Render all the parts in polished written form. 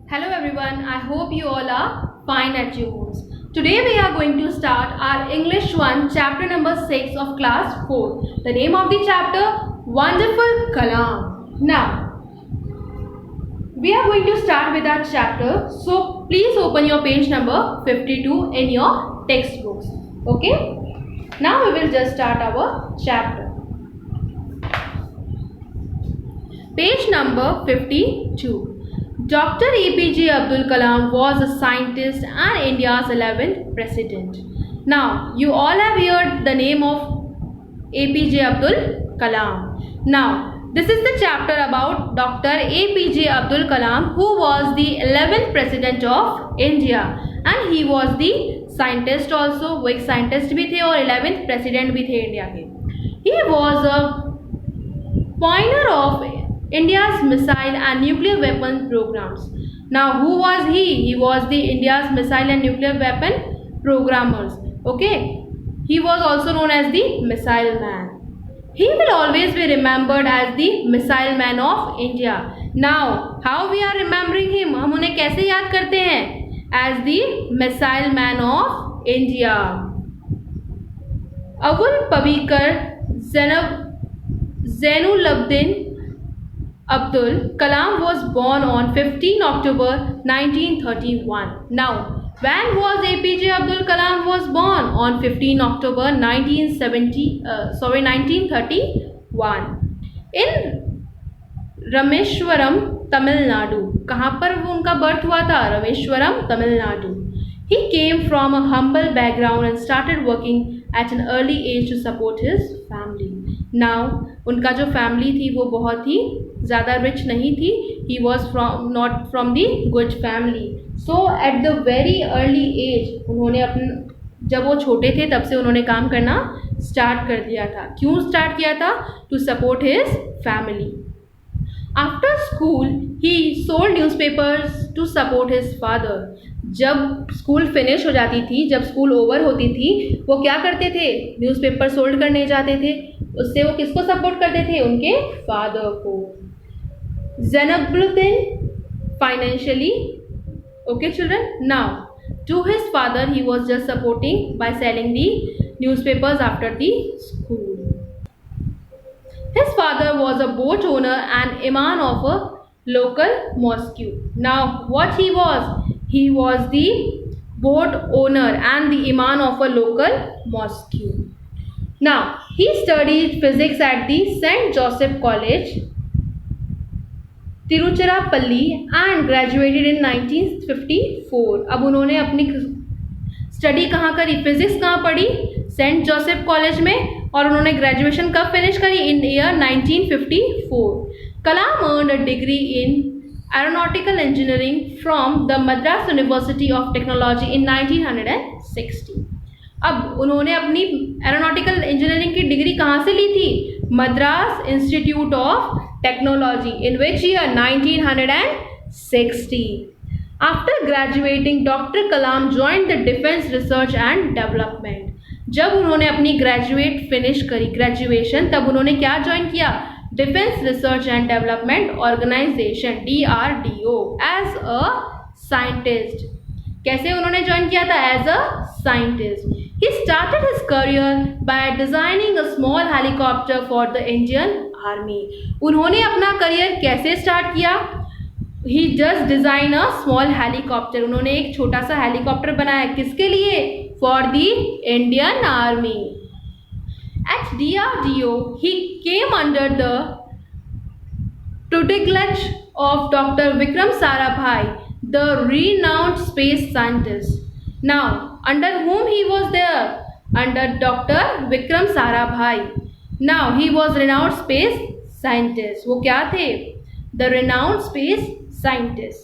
Hello everyone, I hope you all are fine at your homes. Today we are going to start our English 1 chapter number 6 of class 4. The name of the chapter, Wonderful Kalam. Now, we are going to start with our chapter. So, please open your page number 52 in your textbooks. Okay? Now we will just start our chapter. Page number 52. Dr. APJ Abdul Kalam was a scientist and India's 11th president. Now, you all have heard the name of APJ Abdul Kalam. Now, this is the chapter about Dr. APJ Abdul Kalam, who was the 11th president of India, and he was the scientist also. वो एक scientist भी थे और 11th president भी थे India के. He was a pioneer of India's missile and nuclear weapon programs. Now, who was he? He was the India's missile and nuclear weapon programmers. Okay, he was also known as the Missile Man. He will always be remembered as the Missile Man of India. Now, how we are remembering him? हम उन्हें कैसे याद करते हैं? As the Missile Man of India. Abul Pabikar Zainulabdin Abdul Kalam was born on 15 October 1931. Now, when was APJ Abdul Kalam was born? On 15 October 1931 in Rameshwaram, Tamil Nadu. कहाँ पर वो उनका बर्थ हुआ था? Rameshwaram, Tamil Nadu. He came from a humble background and started working at an early age to support his family. Now, उनका जो family थी वो बहुत ही ज़्यादा रिच नहीं थी. He was not from the good family. So at the very early age उन्होंने जब वो छोटे थे तब से उन्होंने काम करना स्टार्ट कर दिया था. क्यों स्टार्ट किया था? To support his family. After school, he sold newspapers to support his father. जब स्कूल फिनिश हो जाती थी, जब स्कूल ओवर होती थी, वो क्या करते थे? न्यूज़पेपर सोल्ड करने जाते थे. उससे वो किसको सपोर्ट करते थे? उनके फादर को. Zainuluddin financially. Okay, children. Now, to his father, he was just supporting by selling the newspapers after the school. His father was a boat owner and imam of a local mosque. Now, what he was? He was the boat owner and the imam of a local mosque. Now, he studied physics at the St. Joseph College, Tiruchirappalli and graduated in 1954. अब उन्होंने अपनी study कहाँ करी? Physics कहाँ पढ़ी? Saint Joseph college में. और उन्होंने ग्रेजुएशन कब फिनिश करी? In year 1954. Kalam earned a degree in aeronautical engineering from the Madras University of Technology in 1960. अब उन्होंने अपनी एरोनॉटिकल इंजीनियरिंग की डिग्री कहाँ से ली थी? Madras institute of technology. In which year? 1960. After graduating doctor Kalam joined the defence research and development. जब उन्होंने अपनी ग्रेजुएशन तब उन्होंने क्या ज्वाइन किया? Defence research and development organisation, DRDO, as a scientist. कैसे उन्होंने ज्वाइन किया था? As a scientist. He started his career by designing a small helicopter for the Indian Army. उन्होंने अपना करियर कैसे स्टार्ट किया? He just designed a small helicopter. उन्होंने एक छोटा सा हेलीकॉप्टर बनाया. किसके लिए? For the Indian Army. At DRDO, he came under the tutelage of Dr. Vikram Sarabhai, the renowned space scientist. Now, under whom he was there? Under Dr. Vikram Sarabhai. Now, he was renowned space scientist. वो क्या थे? The renowned space scientist.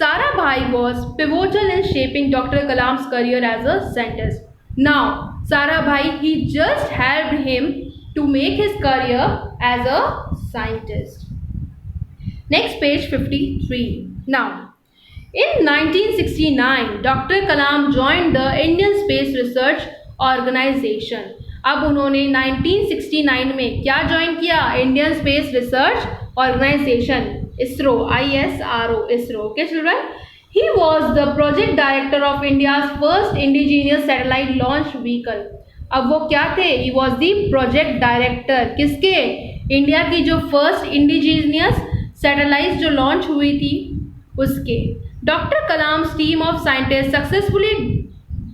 Sarabhai was pivotal in shaping Dr. Kalam's career as a scientist. Now, Sarabhai, he just helped him to make his career as a scientist. Next, page 53. Now, in 1969, Dr. Kalam joined the Indian Space Research Organization. अब उन्होंने 1969 में क्या join किया? Indian space research organisation. ISRO, ISRO, ISRO. Okay, children. He was the project director of India's first indigenous satellite launch vehicle. अब वो क्या थे? He was the project director. किसके? इंडिया की जो फर्स्ट इंडिजीनियस सैटेलाइट जो launch हुई थी उसके. Doctor Kalam's team of scientist successfully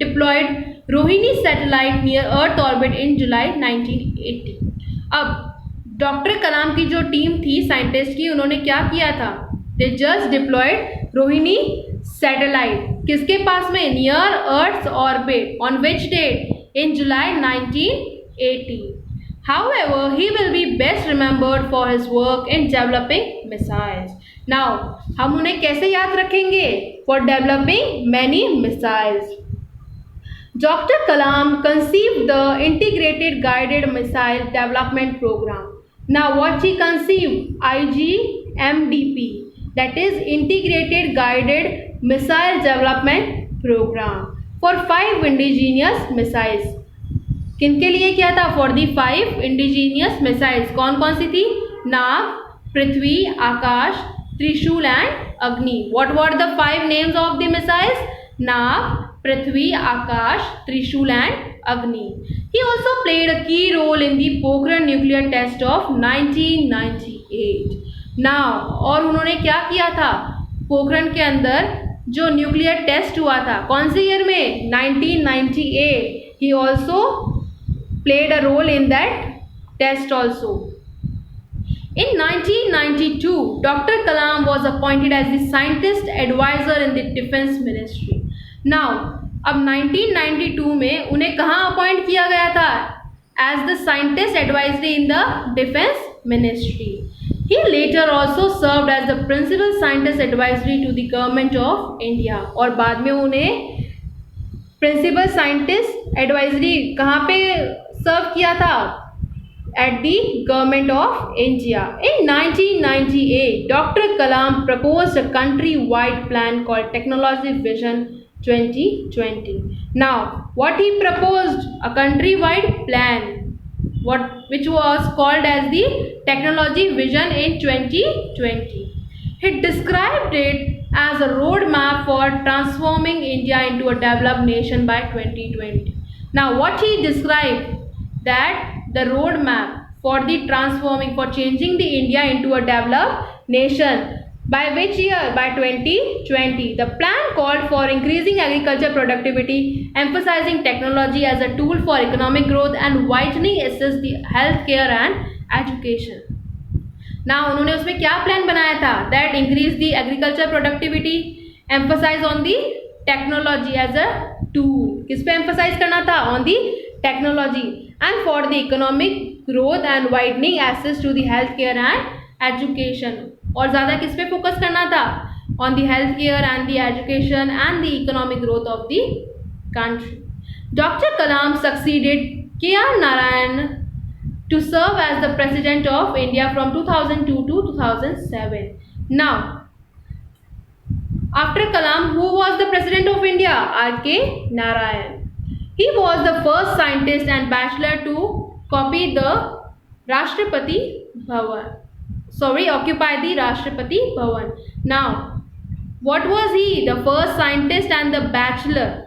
deployed Rohini satellite near earth orbit in July 1980. अब डॉक्टर कलाम की जो टीम थी साइंटिस्ट की, उन्होंने क्या किया था? They just deployed Rohini satellite किसके पास में? Near earth orbit. On which date? In July 1980. However, he will be best remembered for his work in developing missiles. Now, हम उन्हें कैसे याद रखेंगे? For developing many missiles. Dr. Kalam conceived the Integrated Guided Missile Development Program. Now, what he conceived? IGMDP, that is Integrated Guided Missile Development Program for 5 indigenous missiles. किनके लिए किया था? For the 5 indigenous missiles. कौन कौन सी थी? नाग, Prithvi, Akash, Trishul and Agni. What were the 5 names of the missiles? Nag, Prithvi, Akash, Trishul and Agni. He also played a key role in the Pokhran nuclear test of 1998. Now, और उन्होंने क्या किया था? पोखरण के अंदर जो न्यूक्लियर टेस्ट हुआ था, कौन से ईयर में? 1998. He also played a role in that test also. In 1992, Dr. Kalam was appointed as the scientist advisor in the Defense Ministry. Now, अब 1992 में उन्हें कहाँ अपॉइंट किया गया था? As the scientist advisory in the Defense Ministry. He later also served as the principal scientist advisory to the government of India. और बाद में उन्हें प्रिंसिपल साइंटिस्ट एडवाइजरी कहाँ पे सर्व किया था? At the government of India. In 1998, doctor Kalam proposed a country wide plan called technology vision 2020. Now, what he proposed? A country wide plan which was called as the Technology Vision in 2020. He described it as a roadmap for transforming India into a developed nation by 2020. Now, what he described? That the roadmap for the transforming, for changing the India into a developed nation. By which year? By 2020. The plan called for increasing agriculture productivity, emphasizing technology as a tool for economic growth and widening access to healthcare and education. Now, उन्होंने उसमें क्या plan बनाया था? That increase the agriculture productivity, emphasize on the technology as a tool. किस पे emphasize करना था? On the technology. And for the economic growth and widening access to the healthcare and education. और ज़्यादा किस पे फोकस करना था? On the healthcare and the education and the economic growth of the country. Dr. Kalam succeeded K.R. Narayan to serve as the President of India from 2002 to 2007. Now, after Kalam, who was the President of India? R.K. Narayan. He was the first scientist and bachelor to occupy the Rashtrapati Bhavan. Now, what was he? The first scientist and the bachelor,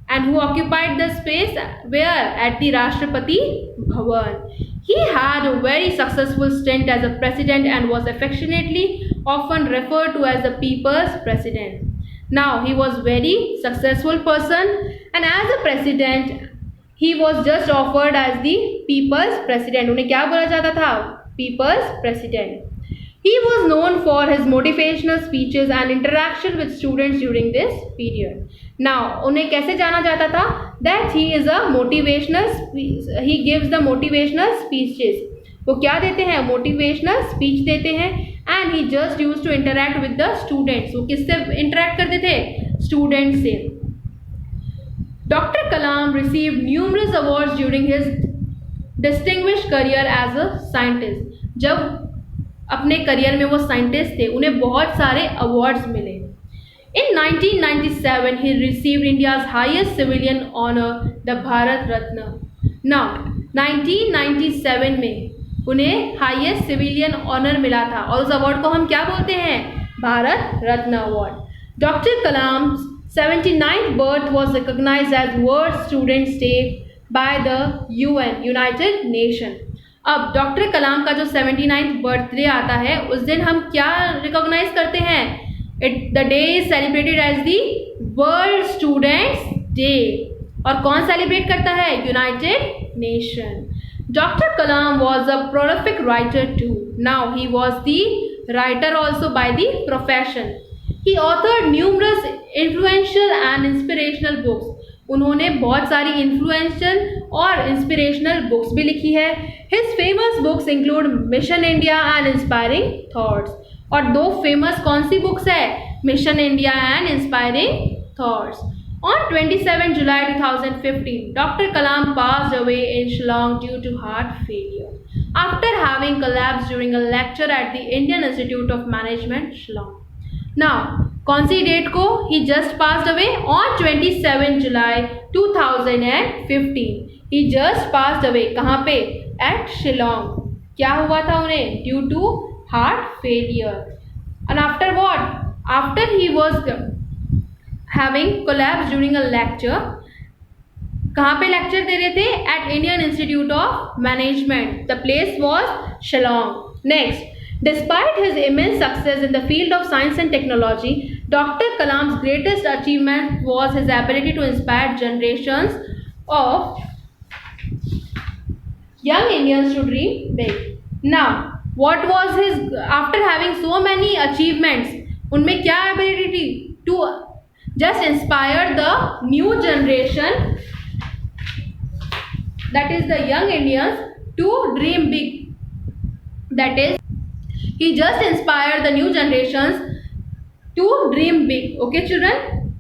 and who occupied the space where? At the Rashtrapati Bhavan. He had a very successful stint as a president and was affectionately often referred to as the People's President. Now, he was very successful person, and as a president, he was just offered as the People's President. उन्हें क्या बोला जाता था? People's President. He was known for his motivational speeches and interaction with students during this period. Now, उन्हें कैसे जाना जाता था? That he is a motivational. He gives the motivational speeches. वो क्या देते हैं? Motivational speech देते हैं. And he just used to interact with the students. वो किससे interact करते थे? Students से. Dr. Kalam received numerous awards during his distinguished career as a scientist. जब अपने करियर में वो साइंटिस्ट थे, उन्हें बहुत सारे अवार्ड्स मिले. In 1997, he received India's highest civilian honor, the Bharat Ratna. Now, 1997 में उन्हें हाईएस्ट सिविलियन ऑनर मिला था और उस अवार्ड को हम क्या बोलते हैं? Bharat Ratna award. Doctor Kalam 79th birth was recognized as World Students Day by the UN United Nations। अब डॉक्टर कलाम का जो 79th बर्थडे आता है उस दिन हम क्या रिकॉग्नाइज करते हैं? The day is celebrated as the world students day. और कौन सेलिब्रेट करता है? United Nation. Doctor Kalam was a prolific writer too. Now he was the writer also by the profession. He authored numerous influential and inspirational books। उन्होंने बहुत सारी influential और inspirational books भी लिखी है। His famous books include Mission India and Inspiring Thoughts। और दो famous कौन सी books है? Mission India and Inspiring Thoughts। On 27 July 2015, Dr. Kalam passed away in Shillong due to heart failure after having collapsed during a lecture at the Indian Institute of Management, Shillong। Now, कौन सी date को? He just passed away on 27 July 2015। He just passed away कहाँ पे? At Shillong। क्या हुआ था उन्हें? Due to heart failure। And after what? After he was having collapsed during a lecture। कहाँ पे लेक्चर दे रहे थे? At Indian Institute of Management। The place was Shillong। Next, despite his immense success in the field of science and technology, Dr. Kalam's greatest achievement was his ability to inspire generations of young Indians to dream big। Now, what was his, after having so many achievements, उनमें क्या ability थी? To just inspire the new generation, that is the young Indians, to dream big। That is, he just inspired the new generations to dream big। Okay children,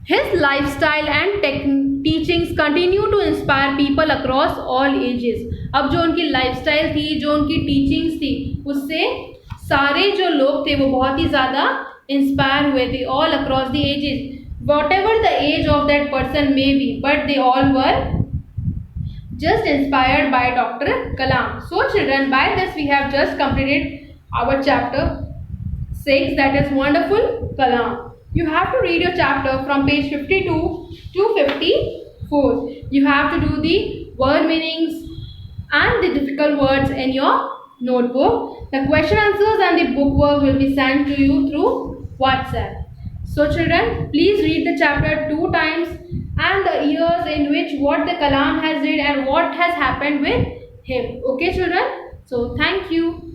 his lifestyle and teachings continue to inspire people across all ages। अब जो उनकी lifestyle थी, जो उनकी teachings थी, उससे सारे जो लोग थे वो बहुत ही ज़्यादा inspire हुए थे, all across the ages, whatever the age of that person may be, but they all were just inspired by Dr. Kalam। So children, by this we have just completed our chapter 6, that is Wonderful Kalam। You have to read your chapter from page 52 to 54। You have to do the word meanings and the difficult words in your notebook। The question answers and the book work will be sent to you through WhatsApp। So children, please read the chapter 2 times and the years in which what the Kalam has did and what has happened with him। Okay children, so thank you।